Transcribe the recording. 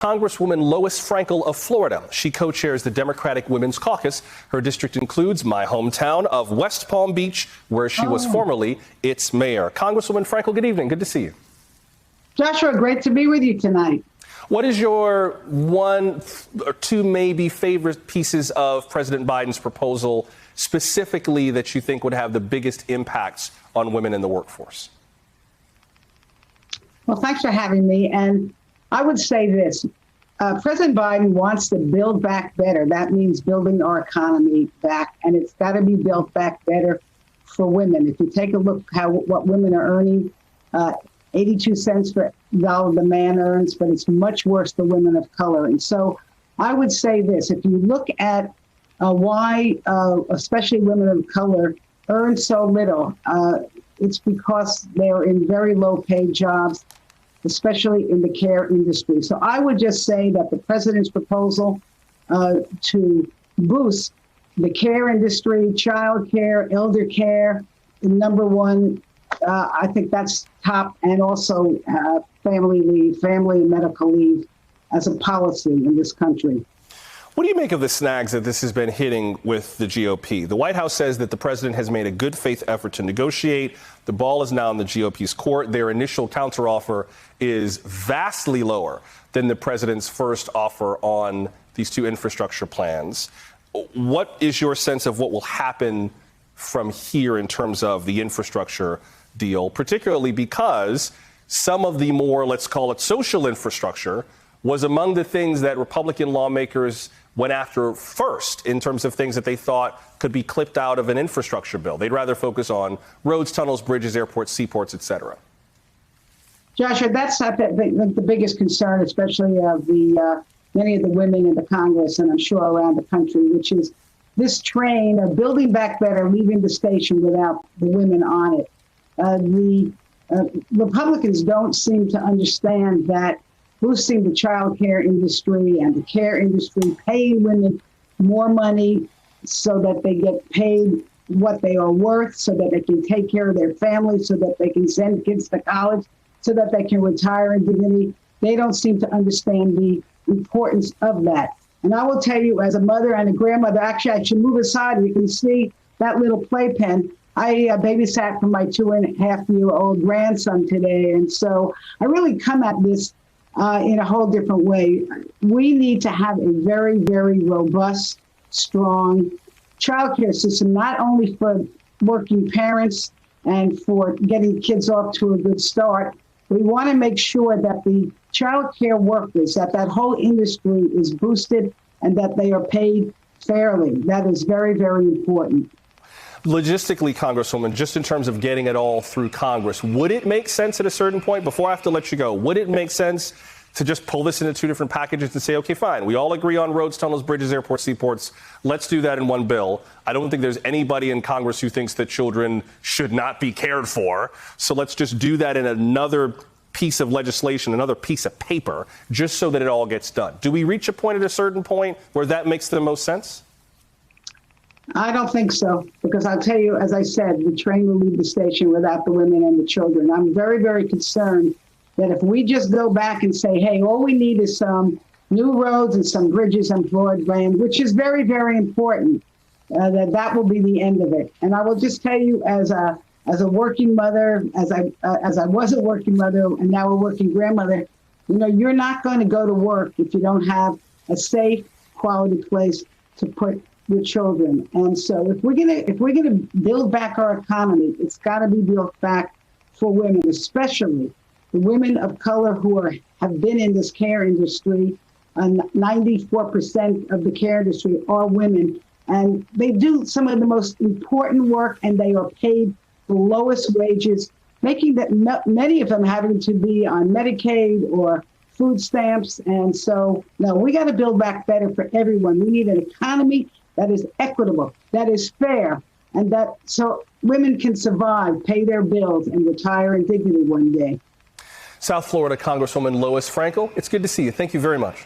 Congresswoman Lois Frankel of Florida. She co-chairs the Democratic Women's Caucus. Her district includes my hometown of West Palm Beach, where she was formerly its mayor. Congresswoman Frankel, good evening. Good to see you. Joshua, great to be with you tonight. What is your one or two maybe favorite pieces of President Biden's proposal specifically that you think would have the biggest impacts on women in the workforce? Well, thanks for having me. And I would say this. President Biden wants to build back better. That means building our economy back, and it's got to be built back better for women. If you take a look what women are earning, 82 cents per dollar the man earns, but it's much worse for women of color. And so I would say this. If you look at why especially women of color earn so little, it's because they're in very low-paid jobs, especially in the care industry. So I would just say that the president's proposal to boost the care industry, child care, elder care, number one, I think that's top, and also family leave, family and medical leave as a policy in this country. What do you make of the snags that this has been hitting with the GOP? The White House says that the president has made a good faith effort to negotiate. The ball is now in the GOP's court. Their initial counteroffer is vastly lower than the president's first offer on these two infrastructure plans. What is your sense of what will happen from here in terms of the infrastructure deal, particularly because some of the more, let's call it, social infrastructure was among the things that Republican lawmakers went after first in terms of things that they thought could be clipped out of an infrastructure bill. They'd rather focus on roads, tunnels, bridges, airports, seaports, et cetera. Joshua, that's the biggest concern, especially of many of the women in the Congress and I'm sure around the country, which is this train of building back better, leaving the station without the women on it. The Republicans don't seem to understand that boosting the child care industry and the care industry, paying women more money so that they get paid what they are worth, so that they can take care of their families, so that they can send kids to college, so that they can retire in dignity. They don't seem to understand the importance of that. And I will tell you, as a mother and a grandmother, actually, I should move aside. You can see that little playpen. I babysat for my 2.5-year-old grandson today. And so I really come at this in a whole different way. We need to have a very, very robust, strong child care system, not only for working parents and for getting kids off to a good start. We want to make sure that the child care workers, that whole industry is boosted and that they are paid fairly. That is very, very important. Logistically, Congresswoman, just in terms of getting it all through Congress, would it make sense at a certain point, before I have to let you go, would it make sense to just pull this into two different packages and say, OK, fine, we all agree on roads, tunnels, bridges, airports, seaports. Let's do that in one bill. I don't think there's anybody in Congress who thinks that children should not be cared for. So let's just do that in another piece of legislation, another piece of paper, just so that it all gets done. Do we reach a point at a certain point where that makes the most sense? I don't think so, because I'll tell you, as I said, the train will leave the station without the women and the children. I'm very, very concerned that if we just go back and say, hey, all we need is some new roads and some bridges and broadband, which is very, very important, that will be the end of it. And I will just tell you, as a working mother, as I was a working mother and now a working grandmother, you're not going to go to work if you don't have a safe, quality place to put your children. And so if we're gonna build back our economy, it's got to be built back for women, especially the women of color who have been in this care industry. 94% of the care industry are women, and they do some of the most important work, and they are paid the lowest wages, making that many of them having to be on Medicaid or food stamps. And so, no, we got to build back better for everyone. We need an economy that is equitable, that is fair, and that so women can survive, pay their bills, and retire in dignity one day. South Florida Congresswoman Lois Frankel, it's good to see you. Thank you very much.